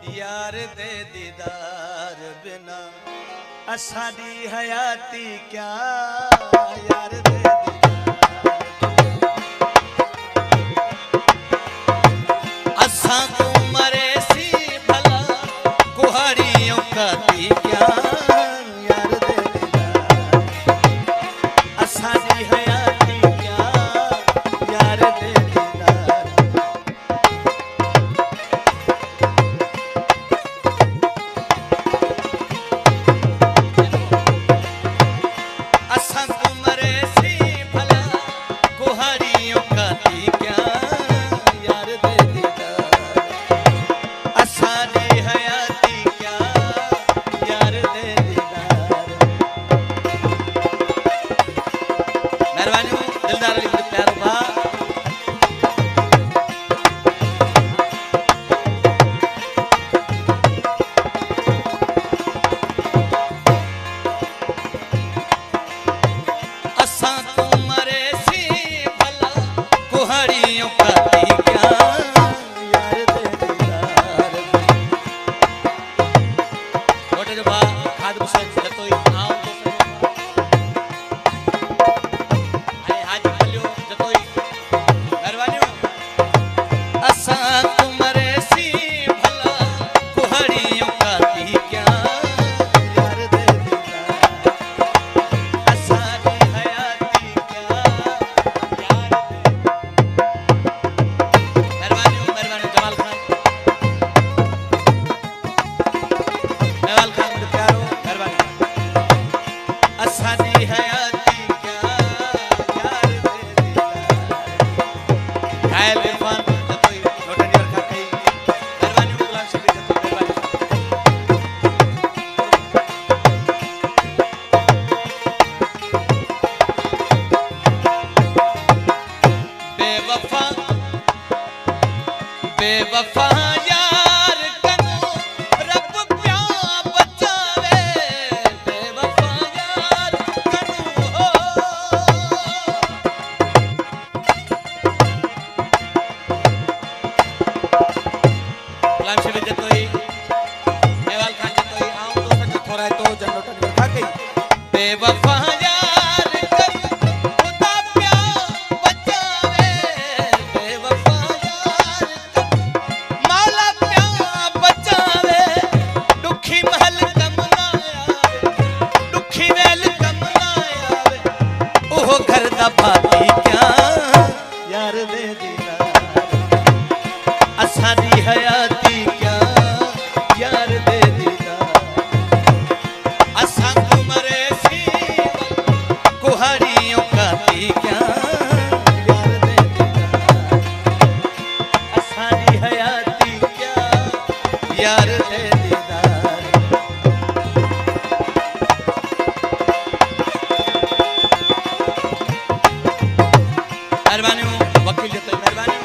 यार दे दीदार बिना असादी हयाती क्या। यार दे दीदार असा को मरे सी भला कुहाड़ियों का ती क्या। यार दे दीदार असादी हयाती क्या। यार दे दीदार बेवफा यार कनो रब प्या बचावे। बेवफा यार कनो हो गुलाम शबीर जतोई मेवाल खान जतोई आऊं तो सच थोड़ा तो जनोटन खा गई। बेवफा भाती क्या। यार दे दीदार असादी हयाती क्या। यार दे दीदार असा को मरे सी कुहाड़ियों का ती क्या। यार दे दीदार असादी हयाती क्या। यार दे दीदार वकील जतो मेहरबानी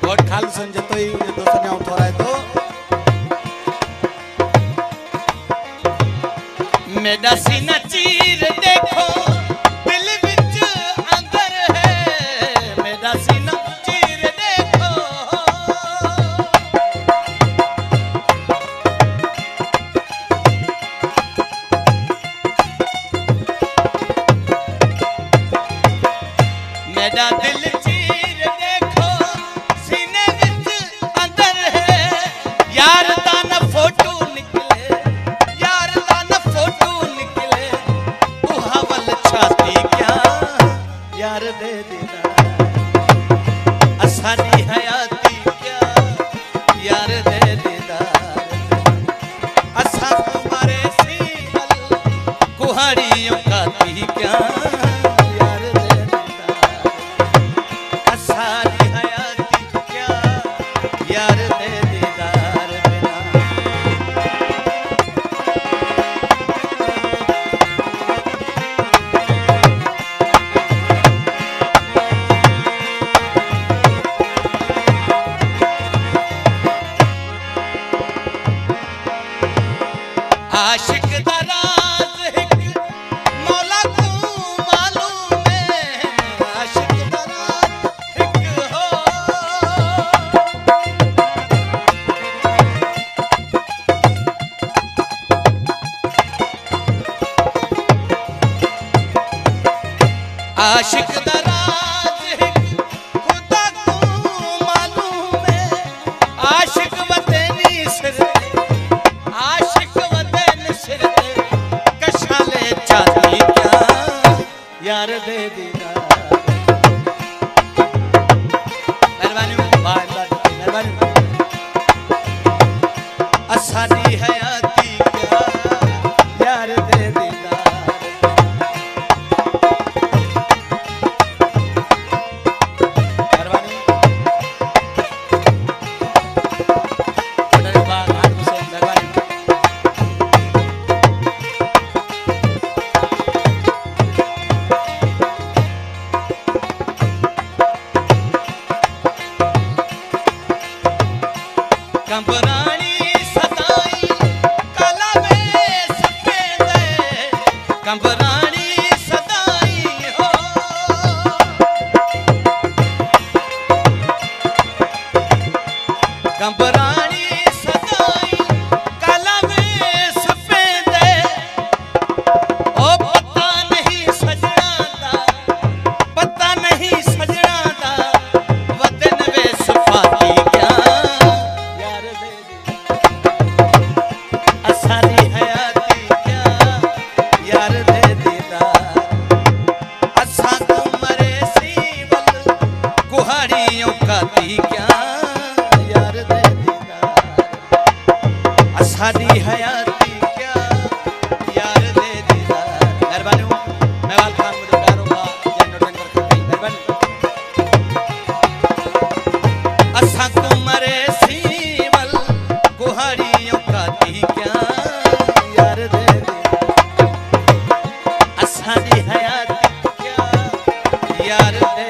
कोट खाल संजतो ही दोस्तों ने उठा रहा है तो मेरा सीना चीर देखो दिल विच अंदर है। मेरा सीना चीर देखो मेरा दिल चीर देखो सीने विच अंदर है। यार दा न फोटो निकले। यार दा न फोटो निकले उहावल छाती क्या। यार दे दीदार असादी हयाती क्या। यार दे दीदार असा तुम्हारे सीवल कुहाड़ियों का ती क्या। यार दे दीदार बिना आशिक दा राज है आशिक दा राज खुदा को मालूम है आशिक वतनी सिर आशिक वतन सिर कशाले चाहती क्या यार दे दीदा मेहरबानी असादी हयाती क्या यार दे दीदा कंबरानी सदाई काला में सफेद कंबरानी सदाई हो कंबरानी सदाई काला में सफेद ओ पता नहीं सजना दा वतन वे सफाती क्या असादी हयाती क्या यार दे दीदार असा तो मरे सीवल कुहाड़ियों का दी क्या यार दे दीदार असादी हयाती क्या यार दे दीदार मेहरबानी मेवाल खान मुददारो बा जनरल रंगर खती मेहरबानी असा तो मरे सीवल कुहाड़ियों का दी क्या यार दे दीदार असादी हयाती क्या यार दे